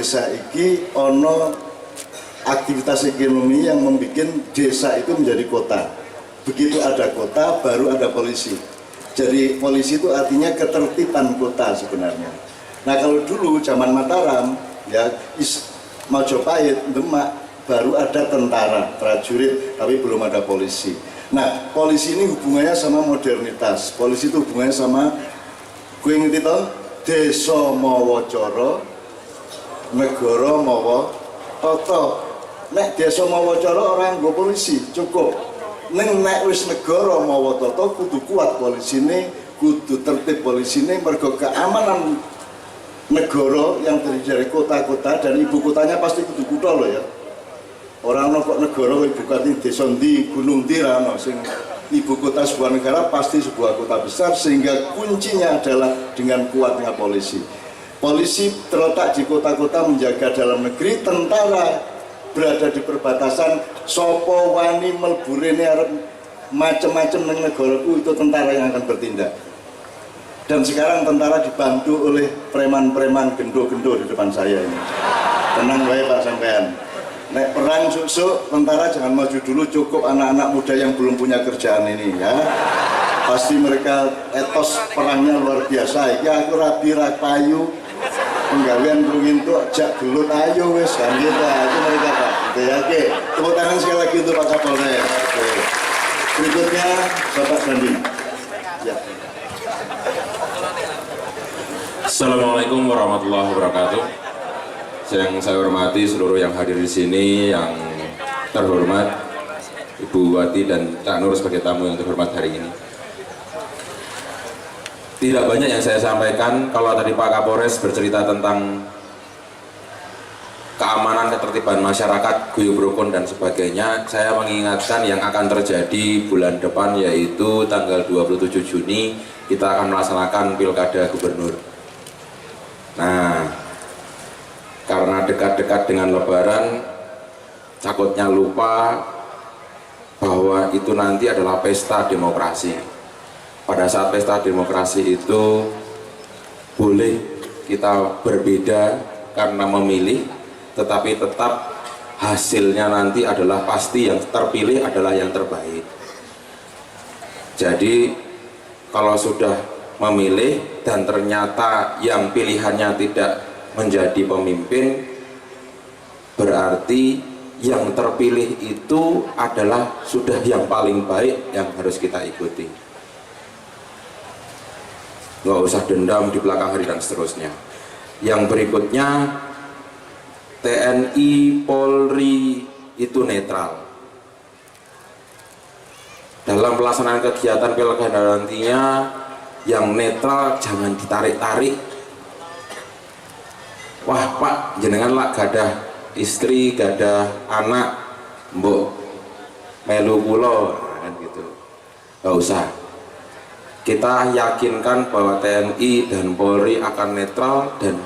Desa iki ono aktivitas ekonomi yang membuat desa itu menjadi kota. Begitu ada kota, baru ada polisi. Jadi polisi itu artinya ketertiban kota sebenarnya. Nah kalau dulu zaman Mataram, ya Majapahit, Demak, baru ada tentara, prajurit, tapi belum ada polisi. Nah polisi ini hubungannya sama modernitas. Polisi itu hubungannya sama, gue ngerti toh, desa mawa cara, negara mawa tata. Nek desa mawa cara orang nggo polisi cukup. Nek wis negara mawa tata kudu kuat polisine, kudu tertib polisine, mergo keamanan negara yang terdiri dari kota-kota dan ibu kotanya pasti kudu kutha loh ya. Orang kok negara ibu kota desa ndi, gunung ndi ra ono sing ibu kota sebuah negara pasti sebuah kota besar, sehingga kuncinya adalah dengan kuatnya polisi. Polisi terletak di kota-kota menjaga dalam negeri, tentara berada di perbatasan, sopo wani melburene arep macem-macem nang negaraku, itu tentara yang akan bertindak. Dan sekarang tentara dibantu oleh preman-preman gendo-gendo di depan saya ini. Tenang wae Pak sampean. Nek perang susuk, tentara jangan maju dulu, cukup anak-anak muda yang belum punya kerjaan ini ya. Pasti mereka etos perangnya luar biasa. Ya aku rabi payu. Penggawean rungin tuh jak gelut ayo wes kan gitu, itu mereka Pak. Oke, oke. Tepuk tangan sekali lagi untuk Pak Kapolres. Oke. Berikutnya Bapak Sandi. Ya. Assalamualaikum warahmatullahi wabarakatuh. Yang saya hormati seluruh yang hadir di sini, yang terhormat Ibu Wati dan Cak Nur sebagai tamu yang terhormat hari ini. Tidak banyak yang saya sampaikan. Kalau tadi Pak Kapolres bercerita tentang keamanan, ketertiban masyarakat, guyub rukun dan sebagainya, saya mengingatkan yang akan terjadi bulan depan, yaitu tanggal 27 Juni kita akan melaksanakan Pilkada Gubernur. Nah, karena dekat-dekat dengan Lebaran, takutnya lupa bahwa itu nanti adalah pesta demokrasi. Pada saat pesta demokrasi itu boleh kita berbeda karena memilih, tetapi tetap hasilnya nanti adalah pasti yang terpilih adalah yang terbaik. Jadi kalau sudah memilih dan ternyata yang pilihannya tidak menjadi pemimpin, berarti yang terpilih itu adalah sudah yang paling baik yang harus kita ikuti. Nggak usah dendam di belakang hari dan seterusnya. Yang berikutnya, TNI, Polri itu netral dalam pelaksanaan kegiatan pilkada nantinya. Yang netral jangan ditarik-tarik. Wah Pak, jenengan lah gadah istri, gadah anak, mbok melu kula kan gitu. Nggak usah. Kita yakinkan bahwa TNI dan Polri akan netral dan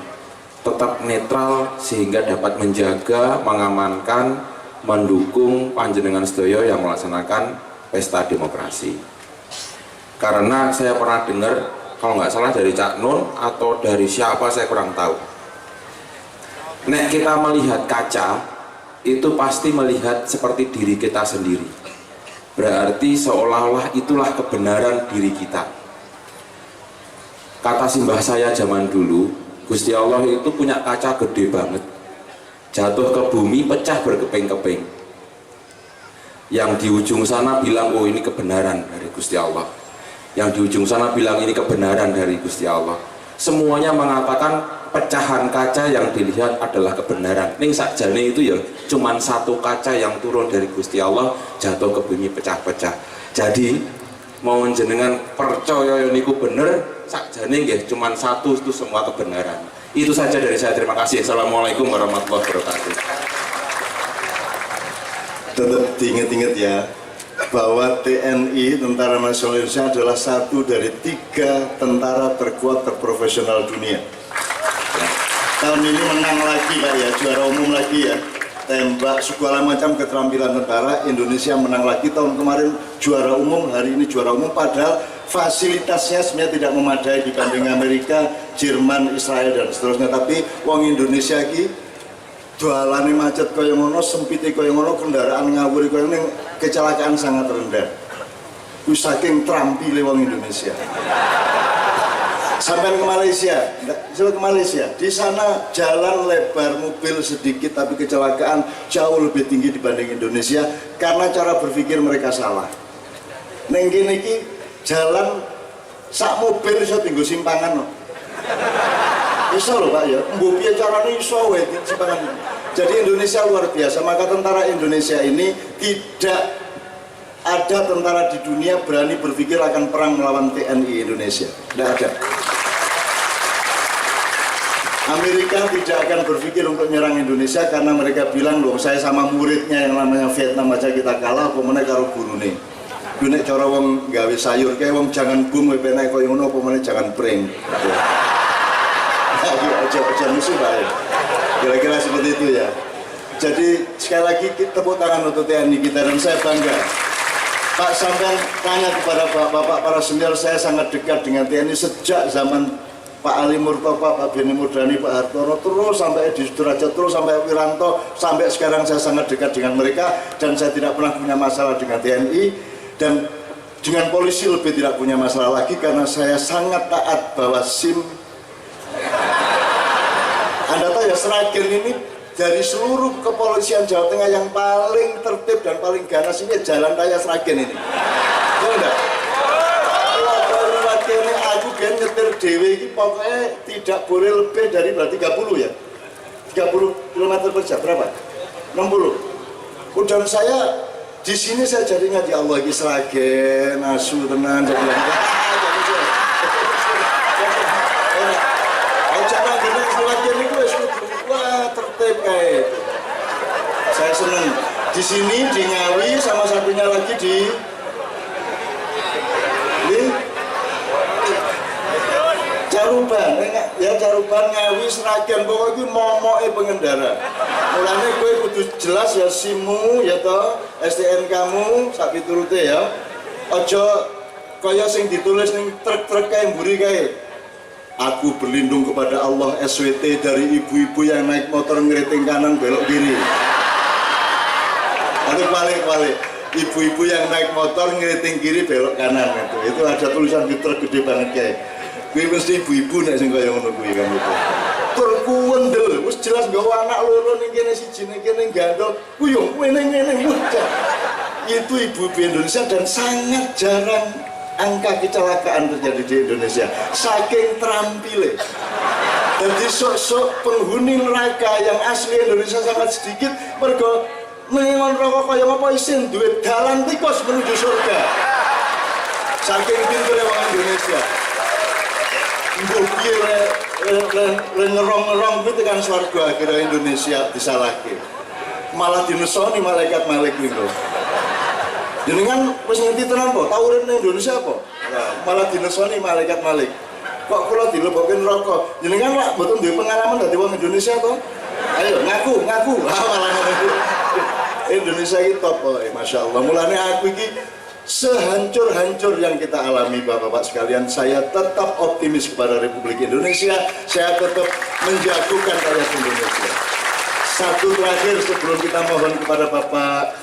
tetap netral sehingga dapat menjaga, mengamankan, mendukung panjenengan sedaya yang melaksanakan pesta demokrasi. Karena saya pernah dengar, kalau nggak salah dari Cak Nun atau dari siapa saya kurang tahu, nek kita melihat kaca itu pasti melihat seperti diri kita sendiri. Berarti seolah-olah itulah kebenaran diri kita. Kata simbah saya zaman dulu, Gusti Allah itu punya kaca gede banget, jatuh ke bumi pecah berkeping-keping. Yang di ujung sana bilang, oh ini kebenaran dari Gusti Allah. Yang di ujung sana bilang ini kebenaran dari Gusti Allah. Semuanya mengatakan pecahan kaca yang dilihat adalah kebenaran. Ning sakjane itu ya cuman satu kaca yang turun dari Gusti Allah jatuh ke bumi pecah-pecah. Jadi mau jenengan percaya niku bener, sakjane nggih cuman satu itu semua kebenaran. Itu saja dari saya. Terima kasih. Assalamualaikum warahmatullahi wabarakatuh. Tetap diingat-ingat ya, bahwa TNI, Tentara Nasional Indonesia, adalah satu dari 3 tentara terkuat terprofesional dunia. Ya. Tahun ini menang lagi Pak ya, juara umum lagi ya. Tembak segala macam keterampilan tentara, Indonesia menang lagi. Tahun kemarin juara umum, hari ini juara umum, padahal fasilitasnya sebenarnya tidak memadai dibanding Amerika, Jerman, Israel dan seterusnya. Tapi wong Indonesia lagi Doalane macet kaya ngono, sempite kaya ngono, kendaraan ngawur kaya ngono, kecelakaan sangat rendah. Ku saking trampile wong Indonesia. Sampai ke Malaysia, ke Malaysia, di sana jalan lebar, mobil sedikit tapi kecelakaan jauh lebih tinggi dibanding Indonesia karena cara berpikir mereka salah. Neng kene iki jalan sak mobil iso tinggo simpangan no. Iso lho Pak ya, mbok piye carane iso wae simpangan. Jadi Indonesia luar biasa, maka tentara Indonesia ini tidak ada tentara di dunia berani berpikir akan perang melawan TNI Indonesia. Tidak ada. Amerika tidak akan berpikir untuk nyerang Indonesia karena mereka bilang loh saya sama muridnya yang namanya Vietnam aja kita kalah, pemenang karo gurune. Nek cara wong gawe sayur kayak wong jangan bung we penak koyo ngono pemenang jangan prank. Aja musuh bae. Kira-kira seperti itu ya. Jadi sekali lagi tepuk tangan untuk TNI kita dan saya bangga. Pak sampean tanya kepada Bapak para senior, saya sangat dekat dengan TNI sejak zaman Pak Ali Murtopo, Pak Beni Murdani, Pak Hartono, terus sampai Edi Sudrajat, terus sampai Wiranto, sampai sekarang saya sangat dekat dengan mereka dan saya tidak pernah punya masalah dengan TNI dan dengan polisi lebih tidak punya masalah lagi karena saya sangat taat bahwa SIM. Anda tahu ya, Sragen ini dari seluruh kepolisian Jawa Tengah yang paling tertib dan paling ganas ini jalan raya Sragen ini. Tahu enggak? Ini aku kan nyetir dewe ini pokoknya tidak boleh lebih dari 30 ya. 30 km per jam berapa? 60. Dan saya di sini saya jadi ingat ya Allah ini Sragen, asu tenan jadi tertib kayak itu. Saya senang di sini di Ngawi sama satunya lagi di Caruban, ya Caruban Ngawi Sragen pokoknya momoke pengendara. Mulane kowe kudu jelas ya SIM-mu ya toh, STNK kamu sak piturute ya. Aja kaya sing ditulis ning truk-truk kae mburi kae. Aku berlindung kepada Allah SWT dari ibu-ibu yang naik motor ngeriting kanan belok kiri. Atau balik-balik, ibu-ibu yang naik motor ngeriting kiri belok kanan itu ada tulisan di truk gede banget kayak. Kuwi mesti ibu-ibu nek sing kaya ngono kuwi kan itu. Tur kuwendel, wis jelas nggawa anak loro ning kene siji ning kene gandol, ku yo ngene-ngene bocah. Itu ibu-ibu Indonesia dan sangat jarang angka kecelakaan terjadi di Indonesia saking terampile. Jadi sok-sok penghuni neraka yang asli Indonesia sangat sedikit mergo mengon rokok kaya apa isin duit dalan tikus menuju surga. Saking pintere wong Indonesia. Mbok piye ngerong-ngerong kuwi tekan swarga akhirnya Indonesia disalahke. Malah dinesoni malaikat-malaikat niku. Jenengan wis ngerti tenan po, tau urip ning Indonesia apa? Nah, malah dinesoni malaikat-malaikat. Kok kula dilebokke neraka? Jenengan lak mboten duwe pengalaman dadi wong Indonesia to? Ayo ngaku. Malah ngono. Indonesia iki top kok, masyaallah. Mulane aku iki sehancur-hancur yang kita alami Bapak-bapak sekalian, saya tetap optimis kepada Republik Indonesia, saya tetap menjagokan rakyat Indonesia. Satu terakhir sebelum kita mohon kepada Bapak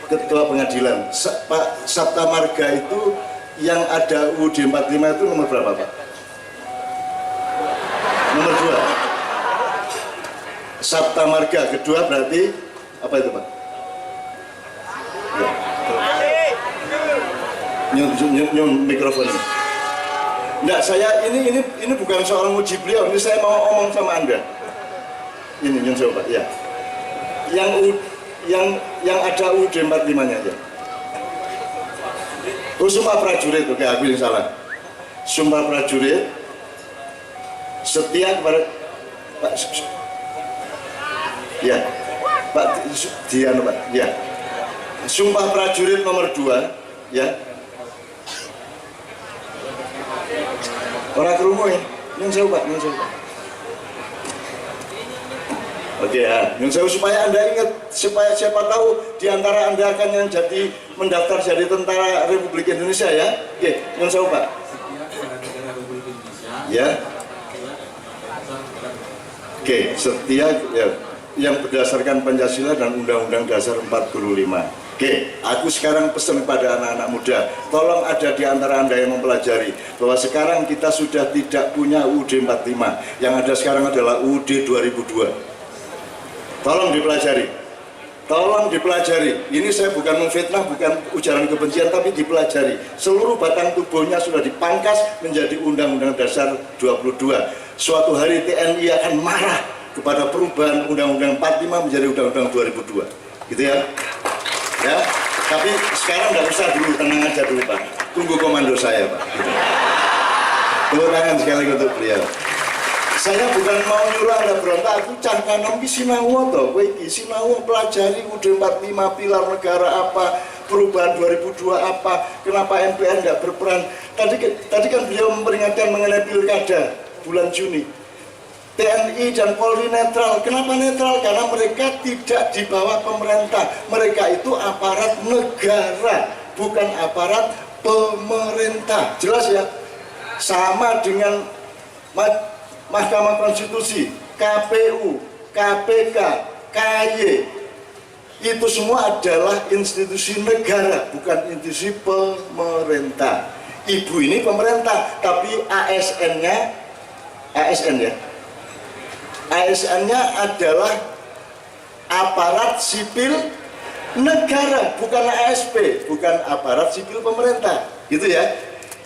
Ketua Pengadilan, Pak Sabta Marga itu yang ada UUD 45 itu nomor berapa Pak? Nomor 2. Sabta Marga kedua berarti apa itu Pak? Ya. Nyun mikrofon ini. Enggak, saya ini bukan soal nguji beliau, ini saya mau ngomong sama Anda. Ini nyun coba ya. Yang ada UUD 45-nya aja. Sumpah prajurit, oke aku yang salah. Sumpah prajurit setia kepada Pak ya. Pak Dian Pak, ya. Sumpah prajurit nomor 2 ya. Orang kerumuh ya, nyun sewu Pak, nyun sewu. Oke ya, nyun sewu supaya Anda ingat, supaya siapa tahu di antara Anda akan yang jadi mendaftar jadi tentara Republik Indonesia ya. Oke, nyun sewu Pak. Ya. Oke, setia ya. yang berdasarkan Pancasila dan Undang-Undang Dasar 45. Oke, aku sekarang pesan kepada anak-anak muda, tolong ada di antara Anda yang mempelajari bahwa sekarang kita sudah tidak punya UUD 45, yang ada sekarang adalah UUD 2002. Tolong dipelajari. Tolong dipelajari. Ini saya bukan memfitnah, bukan ujaran kebencian, tapi dipelajari. Seluruh batang tubuhnya sudah dipangkas menjadi Undang-Undang Dasar 22. Suatu hari TNI akan marah kepada perubahan Undang-Undang 45 menjadi Undang-Undang 2002. Gitu ya. Ya, tapi sekarang nggak usah dulu, tenang aja dulu Pak. Tunggu komando saya Pak. Gitu. Tepuk tangan sekali untuk beliau. Saya bukan mau nyuruh Anda berontak, aku cangkanan ki sinau toh, kowe iki sinau pelajari UUD 45 pilar negara apa, perubahan 2002 apa, kenapa MPR nggak berperan. Tadi kan beliau memperingatkan mengenai pilkada bulan Juni. TNI dan Polri netral. Kenapa netral? Karena mereka tidak di bawah pemerintah. Mereka itu aparat negara, bukan aparat pemerintah. Jelas ya? Sama dengan Mahkamah Konstitusi, KPU, KPK, KY. Itu semua adalah institusi negara, bukan institusi pemerintah. Ibu ini pemerintah, tapi ASN-nya adalah aparat sipil negara, bukan ASP, bukan aparat sipil pemerintah, gitu ya.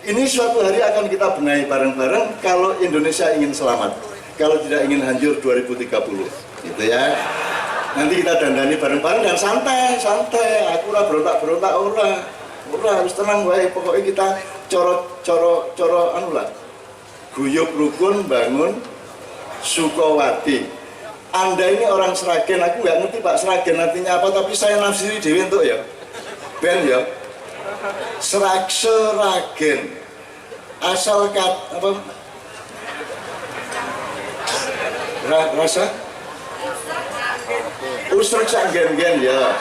Ini suatu hari akan kita benahi bareng-bareng kalau Indonesia ingin selamat, kalau tidak ingin hancur 2030, gitu ya. Nanti kita dandani bareng-bareng dan santai, aku ora berontak-berontak ora, harus tenang wae, pokoknya kita coro anu lah. Guyub rukun bangun Sukowati. Anda ini orang Sragen, aku nggak ngerti Pak Sragen artinya apa, tapi saya nafsiri dewi untuk ya Ben ya Sragen asal apa rasa usruk sak gen-gen ya.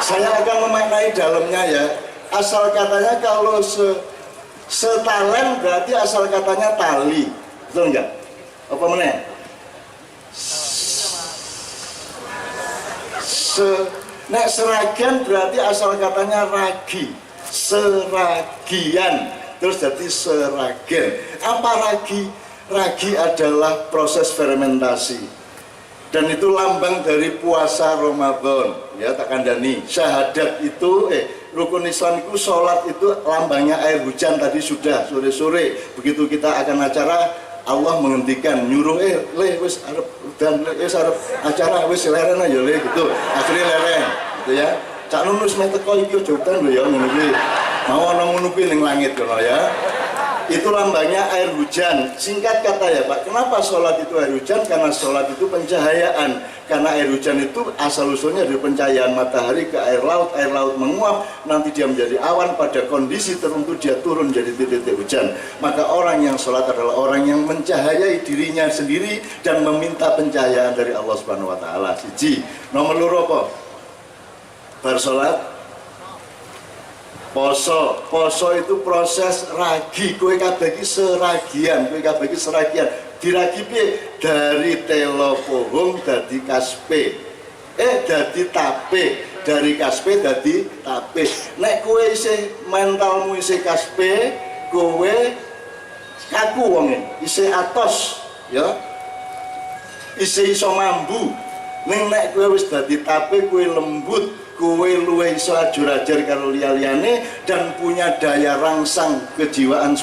Saya akan memaknai dalamnya ya. Asal katanya kalau setalen berarti asal katanya tali, betul enggak? Apa meneh? Nek Seragian berarti asal katanya ragi, seragian, terus jadi seragen. Apa ragi? Ragi adalah proses fermentasi, dan itu lambang dari puasa Ramadan. Ya, tak kandani. Syahadat itu, rukun Islam itu, sholat itu lambangnya air hujan. Tadi sudah sore-sore. Begitu kita akan acara, Allah menghentikan, nyuruh wis arep dan wis arep acara wis leren aja gitu. Akhirnya leren gitu ya. Cak Nunus mek teko iki aja udan lho ya ngono kuwi. Mau ana ngono kuwi ning langit kono ya. Itu lambangnya air hujan. Singkat kata ya Pak, kenapa sholat itu air hujan? Karena sholat itu pencahayaan. Karena air hujan itu asal-usulnya dari pencahayaan matahari ke air laut menguap, nanti dia menjadi awan, pada kondisi tertentu dia turun jadi titik-titik hujan. Maka orang yang sholat adalah orang yang mencahayai dirinya sendiri dan meminta pencahayaan dari Allah Subhanahu wa Ta'ala. Siji, nomor loro apa? Bar sholat poso itu proses ragi, kowe kabeh iki seragian, diragi piye? Dari telo pohong dadi kaspe, dadi tape, dari kaspe dadi tape. Nek kowe isih mentalmu isih kaspe, kowe kaku wonge, isih atos ya, isih iso mambu. Nek kowe wis dadi tape, kowe lembut, kowe luwe iso ajur-ajar karo liya-liyane dan punya daya rangsang kejiwaan